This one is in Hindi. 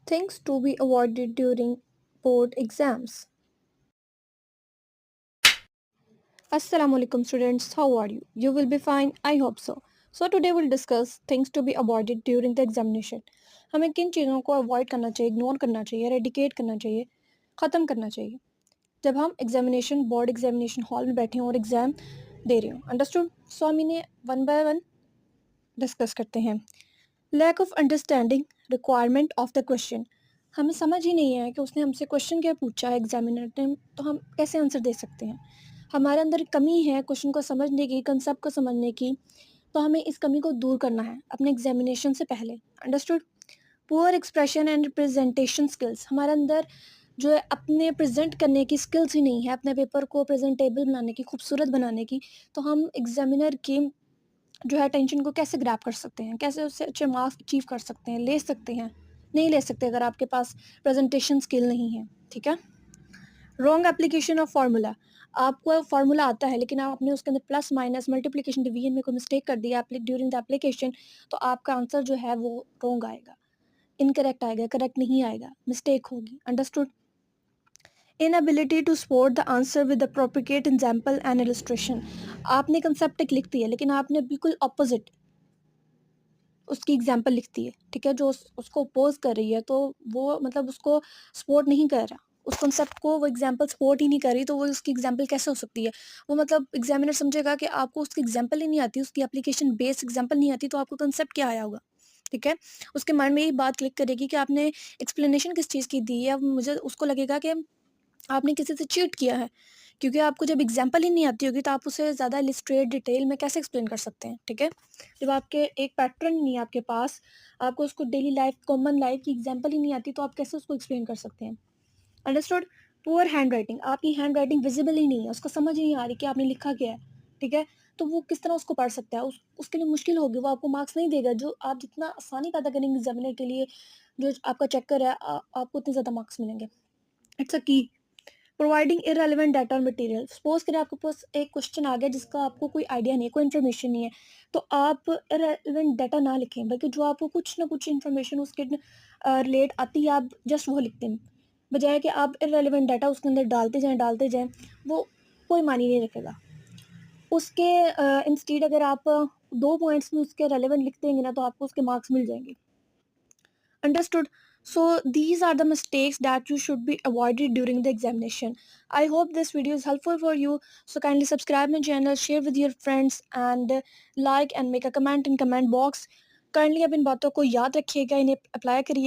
Things to be avoided during board exams. Assalamu alaikum students, how are you? You will be fine, I hope so. So today we'll discuss things to be avoided during the examination. हमें किन चीज़ों को अवॉइड करना चाहिए, इग्नोर करना चाहिए, रेडिकेट करना चाहिए, ख़त्म करना चाहिए जब हम बोर्ड एग्जामिनेशन हॉल में बैठे हों और एग्ज़ाम दे रहे हों. अंडरस्टूड? सो हम इन्हें वन बाय वन डिस्कस करते हैं. Lack of understanding requirement of the question. हमें समझ ही नहीं है कि उसने हमसे क्वेश्चन क्या पूछा है एग्जामिनर ने, तो हम कैसे आंसर दे सकते हैं. हमारे अंदर कमी है क्वेश्चन को समझने की, कंसेप्ट को समझने की, तो हमें इस कमी को दूर करना है अपने एग्जामिनेशन से पहले. Understood? Poor expression and presentation skills. हमारे अंदर जो है अपने प्रेजेंट करने की स्किल्स ही नहीं है, अपने पेपर को प्रेजेंटेबल बनाने की, खूबसूरत बनाने की. तो हम एग्जामिनर की जो है टेंशन को कैसे ग्रैब कर सकते हैं, कैसे उससे अच्छे मार्क्स अचीव कर सकते हैं, ले सकते हैं, नहीं ले सकते अगर आपके पास प्रेजेंटेशन स्किल नहीं है. ठीक है. Wrong application of formula. आपको फार्मूला आता है लेकिन आपने उसके अंदर प्लस माइनस मल्टीप्लिकेशन डिवीजन में कोई मिस्टेक कर दिया ड्यूरिंग द एप्लीकेशन, तो आपका आंसर जो है वो रॉन्ग आएगा, इनकरेक्ट आएगा, करेक्ट नहीं आएगा, मिस्टेक होगी. Understood? Inability to support the answer with appropriate example and illustration. आपने कंसेप्ट एक लिख दी है लेकिन आपने बिल्कुल अपोजिट उसकी एग्जाम्पल लिखती है. ठीक है. जो उसको अपोज कर रही है तो वो मतलब उसको सपोर्ट नहीं कर रहा, उस कॉन्सेप्ट को वो एग्जाम्पल सपोर्ट ही नहीं कर रही, तो वो उसकी एग्जाम्पल कैसे हो सकती है. वो मतलब एग्जामिनर समझेगा कि आपको उसकी एग्जाम्पल ही नहीं आती, उसकी एप्लीकेशन बेस्ड एग्जाम्पल नहीं आती, तो आपको कॉन्सेप्ट क्या आया होगा. ठीक है. उसके माइंड में यही बात क्लिक करेगी कि आपने एक्सप्लेनेशन किस चीज़ की दी है. अब मुझे उसको लगेगा कि आपने किसी से चीट किया है, क्योंकि आपको जब एग्जाम्पल ही नहीं आती होगी तो आप उसे ज़्यादा इलिस्ट्रेट डिटेल में कैसे एक्सप्लेन कर सकते हैं. ठीक है. जब आपके एक पैटर्न नहीं है आपके पास, आपको उसको डेली लाइफ, कॉमन लाइफ की एग्जाम्पल ही नहीं आती, तो आप कैसे उसको एक्सप्लेन कर सकते हैं. अंडरस्टूड? Poor hand writing. आपकी हैंड राइटिंग विजिबल ही नहीं है, उसको समझ ही नहीं आ रही कि आपने लिखा क्या है. ठीक है. तो वो किस तरह उसको पढ़ सकता है, उसके लिए मुश्किल होगी, वो आपको मार्क्स नहीं देगा. जो आप जितना आसानी पैदा करेंगे एग्जामिनर के लिए, जो आपका चेकर है, आपको उतने ज़्यादा मार्क्स मिलेंगे. इट्स अ की. प्रोवाइडिंग इररेलेवेंट डाटा और मटेरियल. सपोज करें आपके पास एक क्वेश्चन आ गया जिसका आपको कोई आइडिया नहीं है, कोई इन्फॉर्मेशन नहीं है, तो आप इररेलेवेंट डाटा ना लिखें, बल्कि जो आपको कुछ ना कुछ इन्फॉर्मेशन उसके रिलेट आती है, आप जस्ट वो लिखते हैं, बजाय कि आप इररेलेवेंट डाटा उसके अंदर डालते जाएं. वो कोई मानी नहीं रखेगा. उसके इंस्टीड अगर आप 2 पॉइंट्स में उसके रेलेवेंट लिख देंगे ना, तो आपको उसके मार्क्स मिल जाएंगे. Understood? So these are the mistakes that you should be avoided during the examination. I hope this video is helpful for you. So kindly subscribe my channel, share with your friends, and like and make a comment in comment box. Kindly अब इन बातों को याद रखिएगा, इन्हें अप्लाई करिए.